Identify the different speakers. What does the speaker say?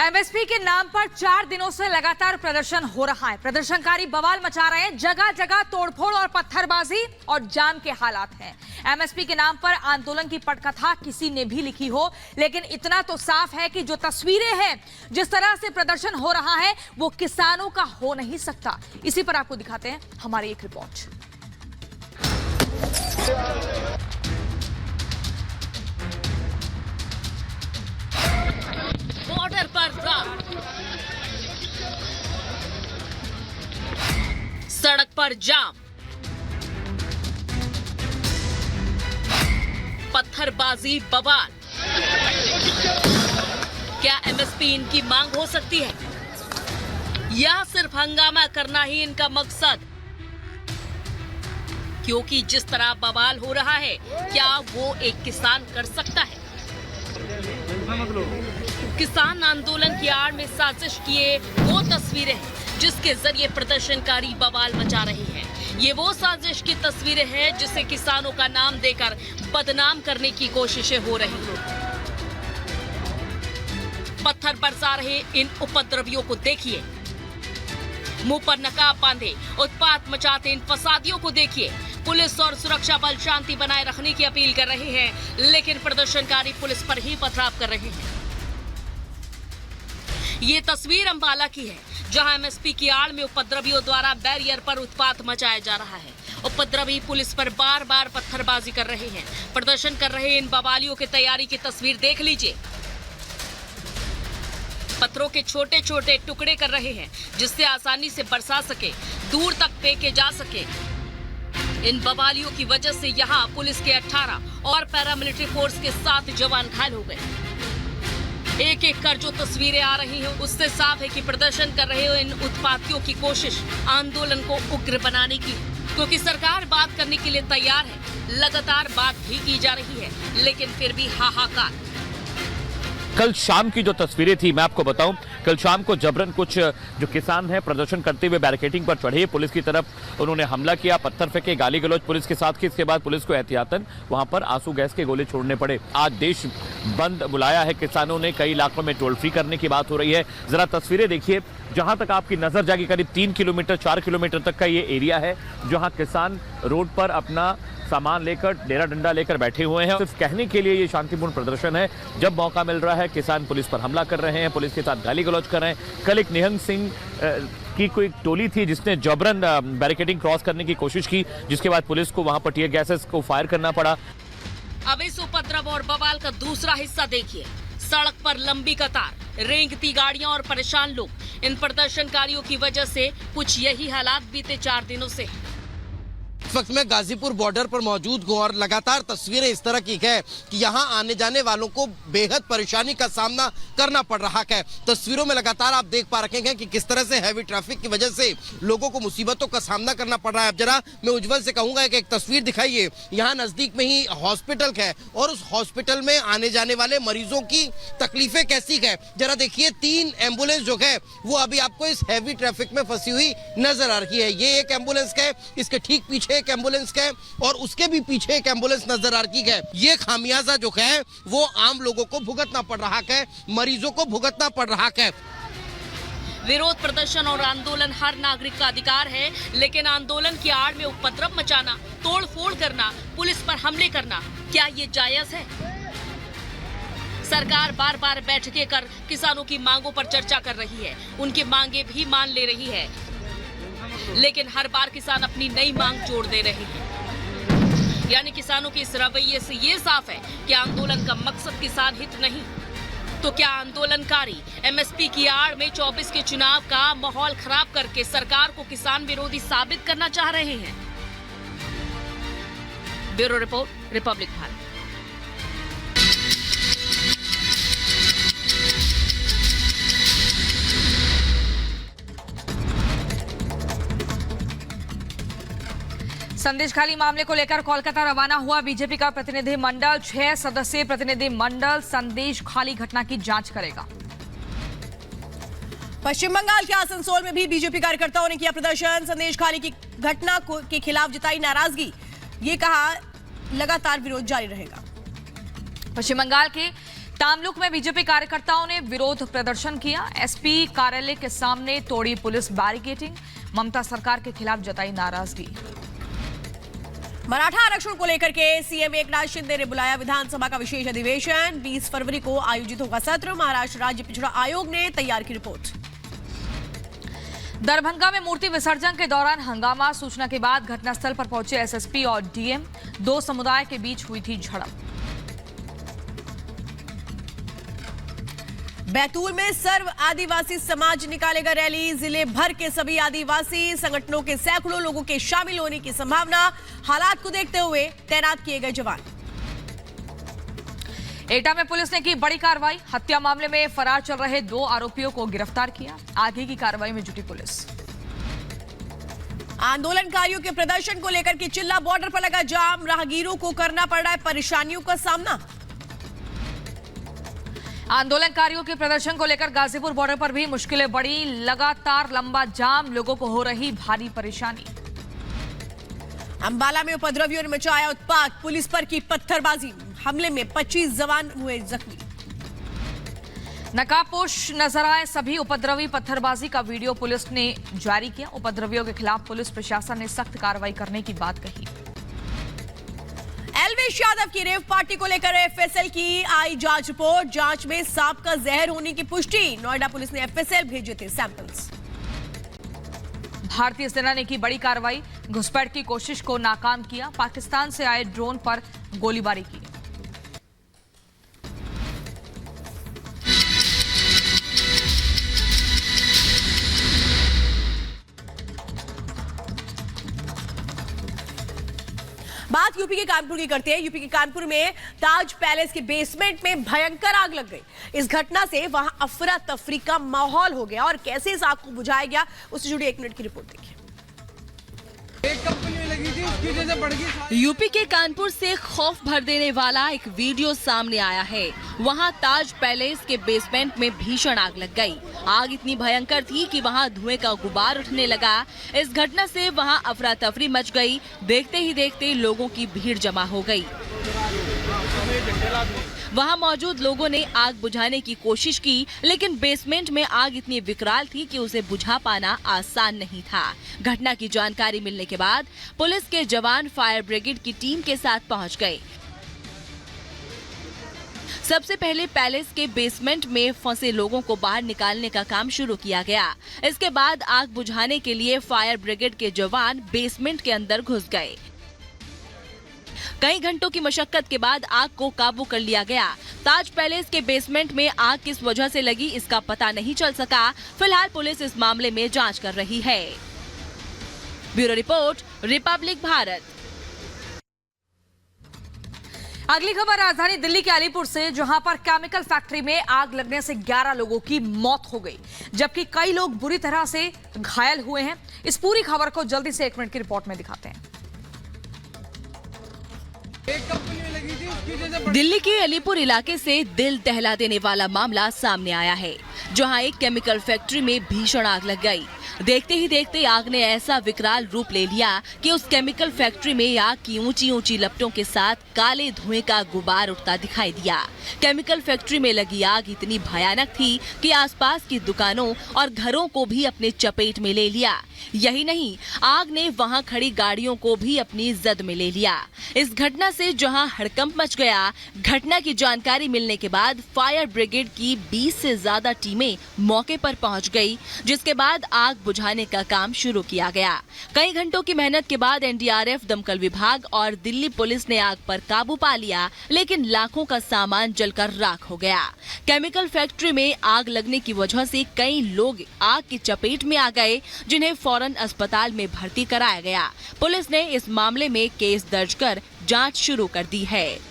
Speaker 1: MSP के नाम पर 4 दिनों से लगातार प्रदर्शन हो रहा है। प्रदर्शनकारी बवाल मचा रहे हैं, जगह जगह तोड़फोड़ और पत्थरबाजी और जाम के हालात हैं। एमएसपी के नाम पर आंदोलन की पटकथा किसी ने भी लिखी हो, लेकिन इतना तो साफ है कि जो तस्वीरें हैं, जिस तरह से प्रदर्शन हो रहा है, वो किसानों का हो नहीं सकता। इसी पर आपको दिखाते हैं हमारी एक रिपोर्ट।
Speaker 2: बॉर्डर पर सड़क पर जाम, पत्थरबाजी बवाल। क्या एमएसपी इनकी मांग हो सकती है या सिर्फ हंगामा करना ही इनका मकसद? क्योंकि जिस तरह बवाल हो रहा है, क्या वो एक किसान कर सकता है? किसान आंदोलन की आड़ में साजिश किए वो तस्वीरें हैं जिसके जरिए प्रदर्शनकारी बवाल मचा रही हैं। ये वो साजिश की तस्वीरें हैं जिसे किसानों का नाम देकर बदनाम करने की कोशिशें हो रही हैं। पत्थर बरसा रहे इन उपद्रवियों को देखिए, मुंह पर नकाब बांधे उत्पात मचाते इन फसादियों को देखिए। पुलिस और सुरक्षा बल शांति बनाए रखने की अपील कर रहे हैं, लेकिन प्रदर्शनकारी पुलिस पर ही पथराव कर रहे हैं। ये तस्वीर अंबाला की है, जहां एमएसपी की आड़ में उपद्रवियों द्वारा बैरियर पर उत्पात मचाया जा रहा है। उपद्रवी पुलिस पर बार बार पत्थरबाजी कर रहे हैं। प्रदर्शन कर रहे इन बवालियों की तैयारी की तस्वीर देख लीजिए। पत्थरों के छोटे छोटे टुकड़े कर रहे हैं, जिससे आसानी से बरसा सके, दूर तक फेंके जा सके। इन बवालियों की वजह से यहाँ पुलिस के 18 और पैरामिलिट्री फोर्स के 7 जवान घायल हो गए। एक एक कर जो तस्वीरें आ रही हैं, उससे साफ है कि प्रदर्शन कर रहे इन उत्पातियों की कोशिश आंदोलन को उग्र बनाने की, क्योंकि सरकार बात करने के लिए तैयार है। लगातार बात भी की जा रही है, लेकिन फिर भी हाहाकार।
Speaker 3: कल शाम की जो तस्वीरें थी, मैं आपको बताऊं, कल शाम को जबरन कुछ जो किसान हैं प्रदर्शन करते हुए बैरिकेडिंग पर चढ़े, पुलिस की तरफ उन्होंने हमला किया, पत्थर फेंके, गाली गलौज पुलिस के साथ की। इसके बाद पुलिस को एहतियातन वहां पर आंसू गैस के गोले छोड़ने पड़े। आज देश बंद बुलाया है किसानों ने, कई इलाकों में टोल फ्री करने की बात हो रही है। जरा तस्वीरें देखिए, जहां तक आपकी नजर जाएगी, करीब 3 किलोमीटर 4 किलोमीटर तक का ये एरिया है, जहां किसान रोड पर अपना सामान लेकर, डेरा डंडा लेकर बैठे हुए हैं। सिर्फ कहने के लिए ये शांतिपूर्ण प्रदर्शन है। जब मौका मिल रहा है, किसान पुलिस पर हमला कर रहे हैं, पुलिस के साथ गाली गलौज कर रहे हैं। कल एक निहंग सिंह की कोई टोली थी जिसने जबरन बैरिकेडिंग क्रॉस करने की कोशिश की, जिसके बाद पुलिस को वहां पर टीयर गैसेस को फायर करना पड़ा।
Speaker 2: अब इस उपद्रव और बवाल का दूसरा हिस्सा देखिए। सड़क पर लंबी कतार, रेंगती गाड़ियां और परेशान लोग। इन प्रदर्शनकारियों की वजह से कुछ यही हालात बीते 4 दिनों से।
Speaker 4: इस वक्त मैं गाजीपुर बॉर्डर पर मौजूद हूँ और लगातार तस्वीरें इस तरह की है कि यहाँ आने जाने वालों को बेहद परेशानी का सामना करना पड़ रहा है। तस्वीरों में लगातार आप देख पा रहे हैं कि किस तरह से हैवी ट्रैफिक की वजह से लोगों को मुसीबतों का सामना करना पड़ रहा है। अब जरा मैं उज्जवल से कहूंगा कि एक तस्वीर दिखाइए। यहाँ नजदीक में ही हॉस्पिटल है और उस हॉस्पिटल में आने जाने वाले मरीजों की तकलीफें कैसी है जरा देखिए। 3 एम्बुलेंस जो है वो अभी आपको इस हैवी ट्रैफिक में फंसी हुई नजर आ रही है। ये एक एम्बुलेंस है, इसके ठीक पीछे एक एम्बुलेंस है और उसके भी पीछे एक एम्बुलेंस नजर आ रही है। ये खामियाजा जो है वो आम लोगों को भुगतना पड़ रहा है, मरीजों को भुगतना पड़ रहा है।
Speaker 2: विरोध प्रदर्शन और आंदोलन हर नागरिक का अधिकार है, लेकिन आंदोलन की आड़ में उपद्रव मचाना, तोड़ फोड़ करना, पुलिस पर हमले करना, क्या ये जायज है? सरकार बार बार बैठकें कर किसानों की मांगों पर चर्चा कर रही है, उनकी मांगे भी मान ले रही है, लेकिन हर बार किसान अपनी नई मांग जोड़ दे रहे हैं। यानी किसानों के इस रवैये से ये साफ है कि आंदोलन का मकसद किसान हित नहीं। तो क्या आंदोलनकारी एमएसपी की आड़ में 24 के चुनाव का माहौल खराब करके सरकार को किसान विरोधी साबित करना चाह रहे हैं? Bureau report, Republic Bharat.
Speaker 1: संदेश खाली मामले को लेकर कोलकाता रवाना हुआ बीजेपी का प्रतिनिधि मंडल। 6 सदस्यीय प्रतिनिधि मंडल संदेश खाली घटना की जांच करेगा।
Speaker 5: पश्चिम बंगाल के आसनसोल में भी बीजेपी कार्यकर्ताओं ने किया प्रदर्शन। संदेश खाली की घटना के खिलाफ जताई नाराजगी। ये कहा लगातार विरोध जारी रहेगा।
Speaker 1: पश्चिम बंगाल के तामलुक में बीजेपी कार्यकर्ताओं ने विरोध प्रदर्शन किया। एसपी कार्यालय के सामने तोड़ी पुलिस बैरिकेडिंग। ममता सरकार के खिलाफ जताई नाराजगी।
Speaker 5: मराठा आरक्षण को लेकर के सीएम एकनाथ शिंदे ने बुलाया विधानसभा का विशेष अधिवेशन। 20 फरवरी को आयोजित होगा सत्र। महाराष्ट्र राज्य पिछड़ा आयोग ने तैयार की रिपोर्ट।
Speaker 1: दरभंगा में मूर्ति विसर्जन के दौरान हंगामा। सूचना के बाद घटनास्थल पर पहुंचे एसएसपी और डीएम। दो समुदाय के बीच हुई थी झड़प।
Speaker 5: बैतूल में सर्व आदिवासी समाज निकालेगा रैली। जिले भर के सभी आदिवासी संगठनों के सैकड़ों लोगों के शामिल होने की संभावना। हालात को देखते हुए तैनात किए गए जवान।
Speaker 1: एटा में पुलिस ने की बड़ी कार्रवाई। हत्या मामले में फरार चल रहे 2 आरोपियों को गिरफ्तार किया। आगे की कार्रवाई में जुटी पुलिस।
Speaker 5: आंदोलनकारियों के प्रदर्शन को लेकर के चिल्ला बॉर्डर पर लगा जाम। राहगीरों को करना पड़ रहा है परेशानियों का सामना।
Speaker 1: आंदोलनकारियों के प्रदर्शन को लेकर गाजीपुर बॉर्डर पर भी मुश्किलें बढ़ी। लगातार लंबा जाम, लोगों को हो रही भारी परेशानी।
Speaker 5: अंबाला में उपद्रवियों ने मचाया उत्पात। पुलिस पर की पत्थरबाजी। हमले में 25 जवान हुए जख्मी।
Speaker 1: नकाबपोश नजर आए सभी उपद्रवी। पत्थरबाजी का वीडियो पुलिस ने जारी किया। उपद्रवियों के खिलाफ पुलिस प्रशासन ने सख्त कार्रवाई करने की बात कही।
Speaker 5: एलवेश यादव की रेव पार्टी को लेकर एफएसएल की आई जांच रिपोर्ट। जांच में सांप का जहर होने की पुष्टि। नोएडा पुलिस ने एफएसएल भेजे थे सैंपल्स।
Speaker 1: भारतीय सेना ने की बड़ी कार्रवाई। घुसपैठ की कोशिश को नाकाम किया। पाकिस्तान से आए ड्रोन पर गोलीबारी की।
Speaker 5: बात यूपी के कानपुर की करते हैं। यूपी के कानपुर में ताज पैलेस के बेसमेंट में भयंकर आग लग गई। इस घटना से वहां अफरा तफरी का माहौल हो गया और कैसे इस आग को बुझाया गया उससे जुड़ी 1 मिनट की रिपोर्ट देखिए।
Speaker 6: एक कंपनी में लगी थी, उसकी वजह से बढ़ गई।
Speaker 2: यूपी के कानपुर से खौफ भर देने वाला एक वीडियो सामने आया है। वहां ताज पैलेस के बेसमेंट में भीषण आग लग गई। आग इतनी भयंकर थी कि वहां धुएं का गुबार उठने लगा। इस घटना से वहां अफरा तफरी मच गई। देखते ही देखते लोगों की भीड़ जमा हो गई। वहां मौजूद लोगों ने आग बुझाने की कोशिश की, लेकिन बेसमेंट में आग इतनी विकराल थी कि उसे बुझा पाना आसान नहीं था। घटना की जानकारी मिलने के बाद पुलिस के जवान फायर ब्रिगेड की टीम के साथ पहुंच गए। सबसे पहले पैलेस के बेसमेंट में फंसे लोगों को बाहर निकालने का काम शुरू किया गया। इसके बाद आग बुझाने के लिए फायर ब्रिगेड के जवान बेसमेंट के अंदर घुस गए। कई घंटों की मशक्कत के बाद आग को काबू कर लिया गया। ताज पैलेस के बेसमेंट में आग किस वजह से लगी इसका पता नहीं चल सका। फिलहाल पुलिस इस मामले में जांच कर रही है। Bureau report, Republic Bharat.
Speaker 1: अगली खबर राजधानी दिल्ली के अलीपुर से, जहां पर केमिकल फैक्ट्री में आग लगने से 11 लोगों की मौत हो गई, जबकि कई लोग बुरी तरह से घायल हुए हैं। इस पूरी खबर को जल्दी से 1 मिनट की रिपोर्ट में दिखाते हैं।
Speaker 6: एक कंपनी में लगी थी, उसकी वजह से
Speaker 2: दिल्ली के अलीपुर इलाके से दिल दहला देने वाला मामला सामने आया है, जहां एक केमिकल फैक्ट्री में भीषण आग लग गई। देखते ही देखते आग ने ऐसा विकराल रूप ले लिया कि उस केमिकल फैक्ट्री में आग की ऊंची ऊंची लपटों के साथ काले धुएं का गुबार उठता दिखाई दिया। केमिकल फैक्ट्री में लगी आग इतनी भयानक थी कि आसपास की दुकानों और घरों को भी अपने चपेट में ले लिया। यही नहीं, आग ने वहां खड़ी गाड़ियों को भी अपनी जद में ले लिया। इस घटना से जहां हड़कंप मच गया, घटना की जानकारी मिलने के बाद फायर ब्रिगेड की 20 से ज्यादा टीमें मौके पर पहुंच गई, जिसके बाद आग बुझाने का काम शुरू किया गया। कई घंटों की मेहनत के बाद एनडीआरएफ, दमकल विभाग और दिल्ली पुलिस ने आग पर काबू पा लिया, लेकिन लाखों का सामान जलकर राख हो गया। केमिकल फैक्ट्री में आग लगने की वजह से कई लोग आग की चपेट में आ गए, जिन्हें फौरन अस्पताल में भर्ती कराया गया। पुलिस ने इस मामले में केस दर्ज कर जांच शुरू कर दी है।